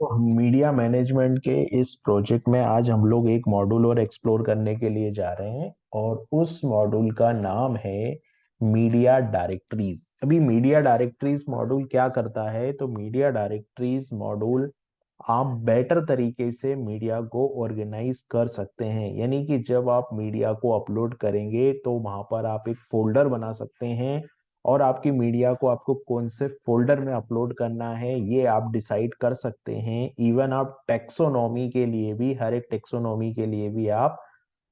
तो media management के इस प्रोजेक्ट में आज हम लोग एक मॉड्यूल और एक्सप्लोर करने के लिए जा रहे हैं, और उस मॉड्यूल का नाम है मीडिया डायरेक्टरीज। अभी मीडिया डायरेक्टरीज मॉड्यूल क्या करता है? तो मीडिया डायरेक्टरीज मॉड्यूल आप बेटर तरीके से मीडिया को ऑर्गेनाइज कर सकते हैं। यानी कि जब आप मीडिया को अपलोड करेंगे तो वहां पर आप एक फोल्डर बना सकते हैं, और आपकी मीडिया को आपको कौन से फोल्डर में अपलोड करना है ये आप डिसाइड कर सकते हैं। इवन आप टेक्सोनॉमी के लिए भी, हर एक टेक्सोनॉमी के लिए भी आप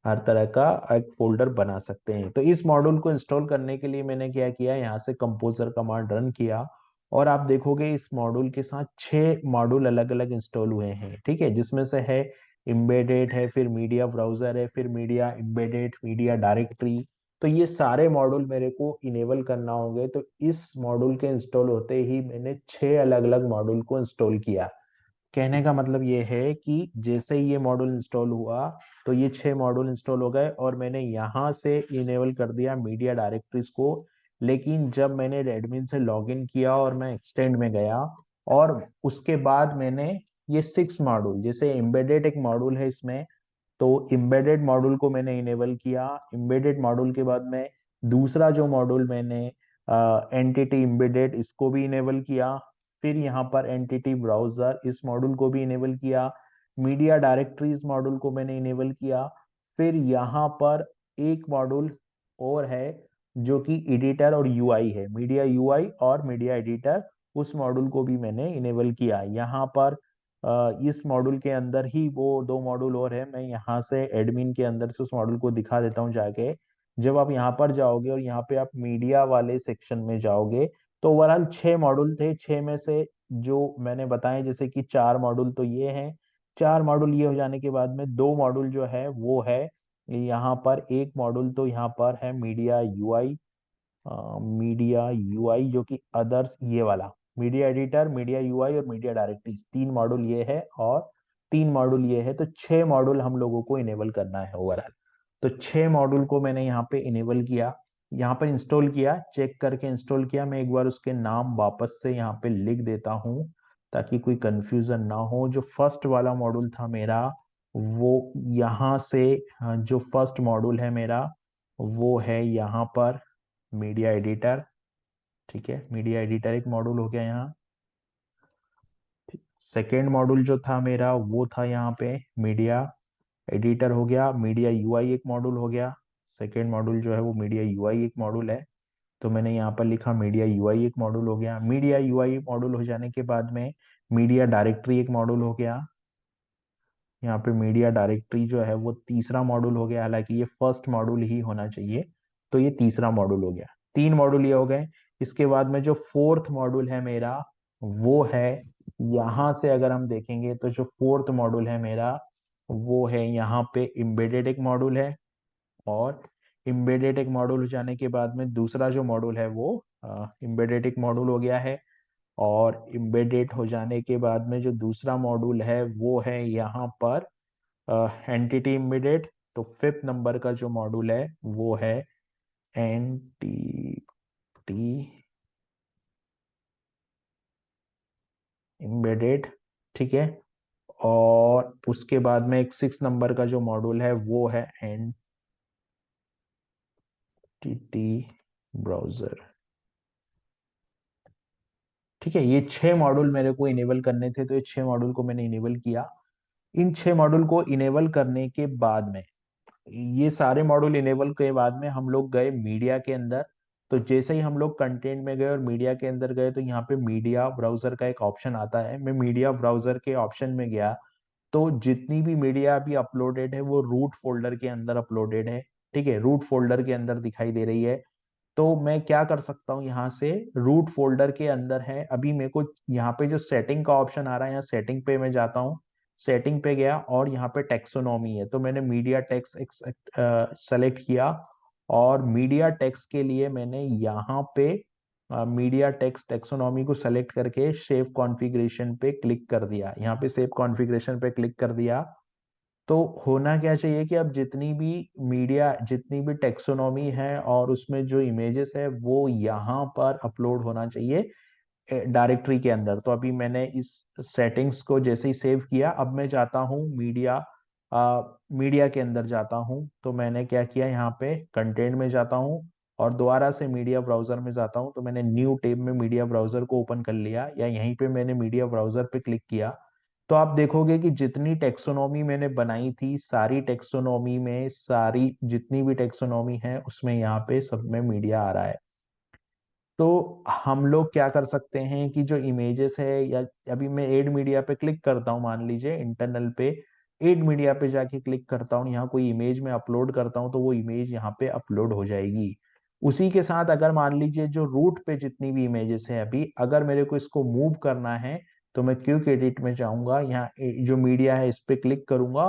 हर तरह का एक फोल्डर बना सकते हैं। तो इस मॉड्यूल को इंस्टॉल करने के लिए मैंने क्या किया, यहाँ से कंपोजर कमांड रन किया, और आप देखोगे इस मॉड्यूल के साथ 6 मॉड्यूल अलग अलग इंस्टॉल हुए हैं। ठीक है, जिसमें से है एम्बेडेड है, फिर मीडिया ब्राउजर है, फिर मीडिया एम्बेडेड, मीडिया डायरेक्टरी। तो ये सारे मॉड्यूल मेरे को इनेबल करना होंगे। तो इस मॉड्यूल के इंस्टॉल होते ही मैंने 6 अलग अलग मॉड्यूल को इंस्टॉल किया। कहने का मतलब ये है कि जैसे ही ये मॉड्यूल इंस्टॉल हुआ तो ये 6 मॉड्यूल इंस्टॉल हो गए, और मैंने यहाँ से इनेबल कर दिया मीडिया डायरेक्टरीज को। लेकिन जब मैंने एडमिन से लॉगिन किया और मैं एक्सटेंड में गया, और उसके बाद मैंने ये 6 मॉड्यूल, जैसे एम्बेडेड एक मॉड्यूल है इसमें, तो एम्बेडेड मॉड्यूल को मैंने इनेबल किया। एम्बेडेड मॉड्यूल के बाद में दूसरा जो मॉड्यूल मैंने एंटिटी एम्बेडेड, इसको भी इनेबल किया। फिर यहाँ पर एंटिटी ब्राउजर, इस मॉड्यूल को भी इनेबल किया। मीडिया डायरेक्टरीज मॉड्यूल को मैंने इनेबल किया। फिर यहाँ पर एक मॉड्यूल और है जो कि एडिटर और यूआई है, मीडिया यूआई और मीडिया एडिटर, उस मॉड्यूल को भी मैंने इनेबल किया। यहाँ पर इस मॉड्यूल के अंदर ही वो 2 मॉड्यूल और है। मैं यहाँ से एडमिन के अंदर से उस मॉड्यूल को दिखा देता हूँ जाके। जब आप यहाँ पर जाओगे और यहाँ पे आप मीडिया वाले सेक्शन में जाओगे, तो ओवरऑल 6 मॉड्यूल थे। 6 में से जो मैंने बताए, जैसे कि 4 मॉड्यूल तो ये हैं। 4 मॉड्यूल ये हो जाने के बाद में 2 मॉड्यूल जो है वो है यहाँ पर। एक मॉड्यूल तो यहाँ पर है मीडिया यूआई, मीडिया यूआई जो कि अदर्स, ये वाला मीडिया एडिटर, मीडिया यूआई और मीडिया डायरेक्टरीज, 3 मॉड्यूल ये है और 3 मॉड्यूल ये है। तो 6 मॉड्यूल हम लोगों को इनेबल करना है ओवरऑल। तो 6 मॉड्यूल को मैंने यहाँ पे इनेबल किया, यहाँ पर इंस्टॉल किया, चेक करके इंस्टॉल किया। मैं एक बार उसके नाम वापस से यहाँ पे लिख देता हूँ ताकि कोई कंफ्यूजन ना हो। जो फर्स्ट वाला मॉड्यूल था मेरा, वो यहाँ से, जो फर्स्ट मॉड्यूल है मेरा वो है यहाँ पर मीडिया एडिटर। ठीक है, मीडिया एडिटर एक मॉड्यूल हो गया यहाँ। सेकेंड मॉड्यूल जो था मेरा वो था यहाँ पे मीडिया एडिटर हो गया। मीडिया यूआई एक मॉड्यूल हो गया। सेकेंड मॉड्यूल जो है वो मीडिया यूआई एक मॉड्यूल है, तो मैंने यहाँ पर लिखा मीडिया यूआई एक मॉड्यूल हो गया। मीडिया यूआई मॉड्यूल हो जाने के बाद में मीडिया डायरेक्टरी एक मॉड्यूल हो गया। यहाँ पे मीडिया डायरेक्टरी जो है वो तीसरा मॉड्यूल हो गया, हालांकि ये फर्स्ट मॉड्यूल ही होना चाहिए, तो ये तीसरा मॉड्यूल हो गया। 3 मॉड्यूल ये हो गए। इसके बाद में जो फोर्थ मॉड्यूल है मेरा वो है, यहाँ से अगर हम देखेंगे तो जो फोर्थ मॉड्यूल है मेरा वो है यहाँ पे एम्बेडेड एक मॉड्यूल है। और एम्बेडेड एक मॉड्यूल हो जाने के बाद में दूसरा जो मॉड्यूल है वो एम्बेडेड एक मॉड्यूल हो गया है। और एम्बेडेड हो जाने के बाद में जो दूसरा मॉड्यूल है वो है यहाँ पर एंटिटी एम्बेडेड। तो फिफ्थ नंबर का जो मॉड्यूल है वो है एंटिटी एम्बेडेड। ठीक है, और उसके बाद में एक 6 नंबर का जो मॉड्यूल है वो है एंटिटी ब्राउजर। ठीक है, ये 6 मॉड्यूल मेरे को इनेबल करने थे, तो ये 6 मॉड्यूल को मैंने इनेबल किया। इन 6 मॉड्यूल को इनेबल करने के बाद में, ये सारे मॉड्यूल इनेबल के बाद में हम लोग गए मीडिया के अंदर। तो जैसे ही हम लोग कंटेंट में गए और मीडिया के अंदर गए, तो यहाँ पे मीडिया ब्राउजर का एक ऑप्शन आता है। मैं मीडिया ब्राउजर के ऑप्शन में गया, तो जितनी भी मीडिया अभी अपलोडेड है वो रूट फोल्डर के अंदर अपलोडेड है। ठीक है, रूट फोल्डर के अंदर दिखाई दे रही है। तो मैं क्या कर सकता हूँ, यहाँ से रूट फोल्डर के अंदर है अभी मेरे को, यहाँ पे जो सेटिंग का ऑप्शन आ रहा है, यहाँ सेटिंग पे मैं जाता हूँ। सेटिंग पे गया और यहाँ पे टेक्सोनॉमी है, तो मैंने मीडिया टेक्स सेलेक्ट किया। और मीडिया टेक्स के लिए मैंने यहाँ पे मीडिया टेक्स टेक्सोनॉमी को सेलेक्ट करके सेव कॉन्फ़िगरेशन पे क्लिक कर दिया। यहाँ पे सेव कॉन्फ़िगरेशन पे क्लिक कर दिया। तो होना क्या चाहिए कि अब जितनी भी मीडिया, जितनी भी टेक्सोनॉमी है और उसमें जो इमेजेस है वो यहाँ पर अपलोड होना चाहिए। डायरेक्टरी के अंदर। तो अभी मैंने इस सेटिंग्स को जैसे ही सेव किया, अब मैं जाता हूँ मीडिया, मीडिया के अंदर जाता हूँ। तो मैंने क्या किया, यहाँ पे कंटेंट में जाता हूँ और दोबारा से मीडिया ब्राउजर में जाता हूँ। तो मैंने न्यू टैब में मीडिया ब्राउजर को ओपन कर लिया, या यहीं पे मैंने मीडिया ब्राउजर पे क्लिक किया। तो आप देखोगे कि जितनी टेक्सोनॉमी मैंने बनाई थी, सारी टेक्सोनॉमी में, सारी जितनी भी टेक्सोनॉमी है उसमें यहाँ पे सब में मीडिया आ रहा है। तो हम लोग क्या कर सकते हैं कि जो इमेजेस है, या अभी मैं एड मीडिया पे क्लिक करता हूँ, मान लीजिए इंटरनल पे एड मीडिया पे जाके क्लिक करता हूँ, यहाँ कोई इमेज में अपलोड करता हूँ तो वो इमेज यहाँ पे अपलोड हो जाएगी। उसी के साथ अगर मान लीजिए जो रूट पे जितनी भी इमेजेस है, अभी अगर मेरे को इसको मूव करना है तो मैं क्विक एडिट में जाऊंगा, यहाँ जो मीडिया है इस पे क्लिक करूंगा,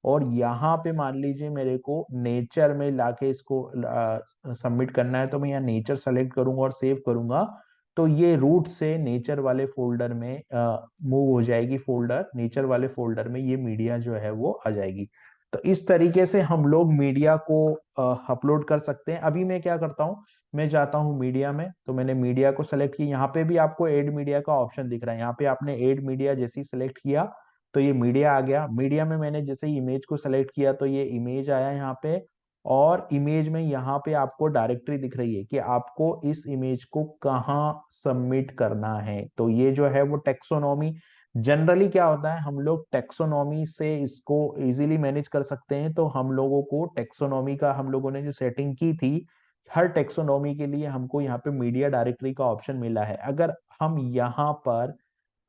और यहाँ पे मान लीजिए मेरे को नेचर में लाके इसको सबमिट करना है, तो मैं यहाँ नेचर सेलेक्ट करूंगा और सेव करूंगा। तो ये रूट से नेचर वाले फोल्डर में मूव हो जाएगी, फोल्डर नेचर वाले फोल्डर में ये मीडिया जो है वो आ जाएगी। तो इस तरीके से हम लोग मीडिया को अपलोड कर सकते हैं। अभी मैं क्या करता हूँ, मैं जाता हूँ मीडिया में, तो मैंने मीडिया को सेलेक्ट किया, यहाँ पे भी आपको एड मीडिया का ऑप्शन दिख रहा है, यहाँ पे आपने एड मीडिया जैसे ही सिलेक्ट किया तो ये मीडिया आ गया। मीडिया में मैंने जैसे ही इमेज को सेलेक्ट किया तो ये इमेज आया यहाँ पे, और इमेज में यहाँ पे आपको डायरेक्टरी दिख रही है कि आपको इस इमेज को कहाँ सबमिट करना है। तो ये जो है वो टेक्सोनॉमी, जनरली क्या होता है, हम लोग टेक्सोनॉमी से इसको इजीली मैनेज कर सकते हैं। तो हम लोगों को टेक्सोनॉमी का, हम लोगों ने जो सेटिंग की थी, हर टेक्सोनॉमी के लिए हमको यहाँ पे मीडिया डायरेक्टरी का ऑप्शन मिला है। अगर हम यहाँ पर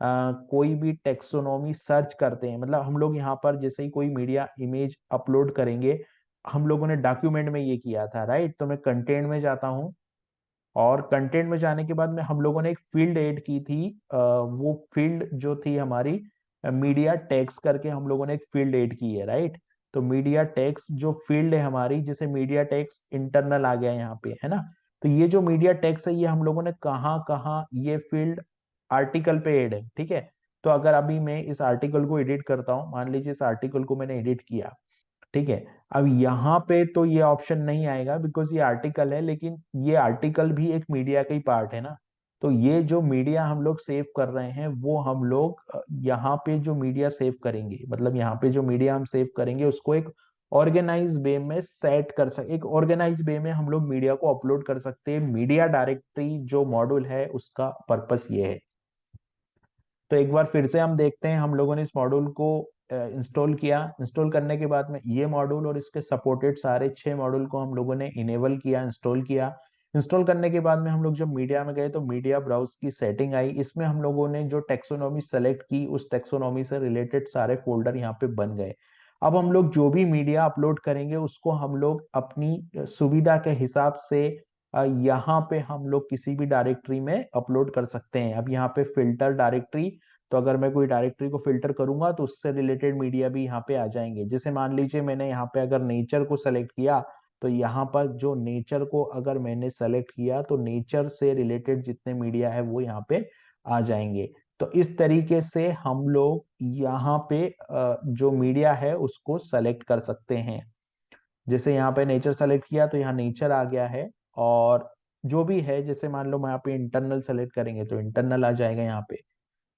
कोई भी टेक्सोनॉमी सर्च करते हैं, मतलब हम लोग यहाँ पर जैसे ही कोई मीडिया इमेज अपलोड करेंगे, हम लोगों ने डॉक्यूमेंट में ये किया था, राइट। तो मैं कंटेंट में जाता हूँ, और कंटेंट में जाने के बाद में हम लोगों ने एक फील्ड ऐड की थी, वो फील्ड जो थी हमारी मीडिया टैग्स करके हम लोगों ने एक फील्ड ऐड की है, राइट। तो मीडिया टैग्स जो फील्ड है हमारी, जैसे मीडिया टैग्स इंटरनल आ गया यहाँ पे, है ना। तो ये जो मीडिया टैग्स है ये हम लोगों ने कहाँ कहाँ, ये फील्ड आर्टिकल पे ऐड है, ठीक है। तो अगर अभी मैं इस आर्टिकल को एडिट करता हूँ, मान लीजिए इस आर्टिकल को मैंने एडिट किया, ठीक है। अब यहाँ पे तो ये ऑप्शन नहीं आएगा बिकॉज ये आर्टिकल है, लेकिन ये आर्टिकल भी एक मीडिया का ही पार्ट है ना। तो ये जो मीडिया हम लोग सेव कर रहे हैं वो हम लोग यहाँ पे जो मीडिया सेव करेंगे, मतलब यहाँ पे जो मीडिया हम सेव करेंगे उसको एक ऑर्गेनाइज वे में सेट कर सकते, एक ऑर्गेनाइज वे में हम लोग मीडिया को अपलोड कर सकते हैं। मीडिया डायरेक्टरी जो मॉड्यूल है उसका पर्पस ये है। तो एक बार फिर से हम देखते हैं, हम लोगों ने इस मॉड्यूल को इंस्टॉल किया, इंस्टॉल करने के बाद में ये मॉड्यूल और इसके सपोर्टेड सारे 6 मॉड्यूल को हम लोगों ने इनेबल किया, इंस्टॉल किया। इंस्टॉल करने के बाद में हम लोग जब मीडिया में गए तो मीडिया ब्राउज की सेटिंग आई, इसमें हम लोगों ने जो टेक्सोनॉमी सेलेक्ट की उस टेक्सोनॉमी से रिलेटेड सारे फोल्डर यहाँ पे बन गए। अब हम लोग जो भी मीडिया अपलोड करेंगे उसको हम लोग अपनी सुविधा के हिसाब से यहाँ पे हम लोग किसी भी डायरेक्टरी में अपलोड कर सकते हैं। अब यहाँ पे फिल्टर डायरेक्टरी, तो अगर मैं कोई डायरेक्टरी को फिल्टर करूंगा तो उससे रिलेटेड मीडिया भी यहाँ पे आ जाएंगे। जैसे मान लीजिए मैंने यहाँ पे अगर नेचर को सेलेक्ट किया, तो यहाँ पर जो नेचर को अगर मैंने सेलेक्ट किया तो नेचर से रिलेटेड जितने मीडिया है वो यहाँ पे आ जाएंगे। तो इस तरीके से हम लोग यहाँ पे जो मीडिया है उसको सेलेक्ट कर सकते हैं। जैसे यहाँ पे नेचर सेलेक्ट किया तो यहाँ नेचर आ गया है, और जो भी है, जैसे मान लो मैं यहाँ पे इंटरनल सेलेक्ट करेंगे तो इंटरनल आ जाएगा यहाँ पे,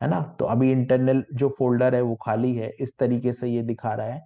है ना। तो अभी इंटरनल जो फोल्डर है वो खाली है, इस तरीके से ये दिखा रहा है।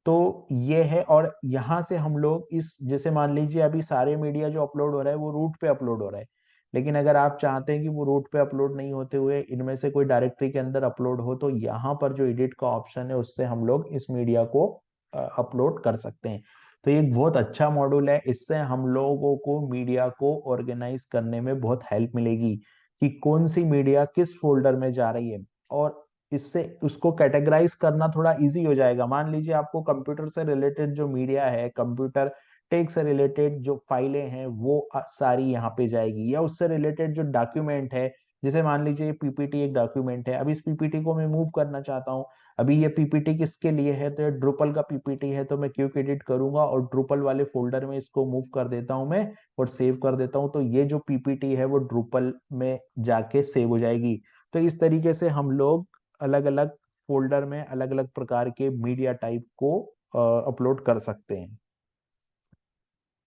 तो ये है, और यहाँ से हम लोग इस, जैसे मान लीजिए अभी सारे मीडिया जो अपलोड हो रहा है वो रूट पे अपलोड हो रहा है, लेकिन अगर आप चाहते हैं कि वो रूट पे अपलोड नहीं होते हुए इनमें से कोई डायरेक्टरी के अंदर अपलोड हो, तो यहाँ पर जो एडिट का ऑप्शन है उससे हम लोग इस मीडिया को अपलोड कर सकते हैं। तो ये एक बहुत अच्छा मॉड्यूल है, इससे हम लोगों को मीडिया को ऑर्गेनाइज करने में बहुत हेल्प मिलेगी कि कौन सी मीडिया किस फोल्डर में जा रही है, और इससे उसको कैटेगराइज करना थोड़ा इजी हो जाएगा। मान लीजिए आपको कंप्यूटर से रिलेटेड जो मीडिया है, कंप्यूटर टेक से रिलेटेड जो फाइलें हैं वो सारी यहाँ पे जाएगी, या उससे रिलेटेड जो डॉक्यूमेंट है, जैसे मान लीजिए पीपीटी एक डॉक्यूमेंट है, अब इस पीपीटी को मैं मूव करना चाहता हूँ। अभी ये पीपीटी किसके लिए है, तो ये ड्रुपल का पीपीटी है, तो मैं क्विक एडिट करूंगा और ड्रुपल वाले फोल्डर में इसको मूव कर देता हूं मैं, और सेव कर देता हूं। तो ये जो पीपीटी है वो ड्रुपल में जाके सेव हो जाएगी। तो इस तरीके से हम लोग अलग अलग फोल्डर में अलग अलग प्रकार के मीडिया टाइप को अपलोड कर सकते हैं।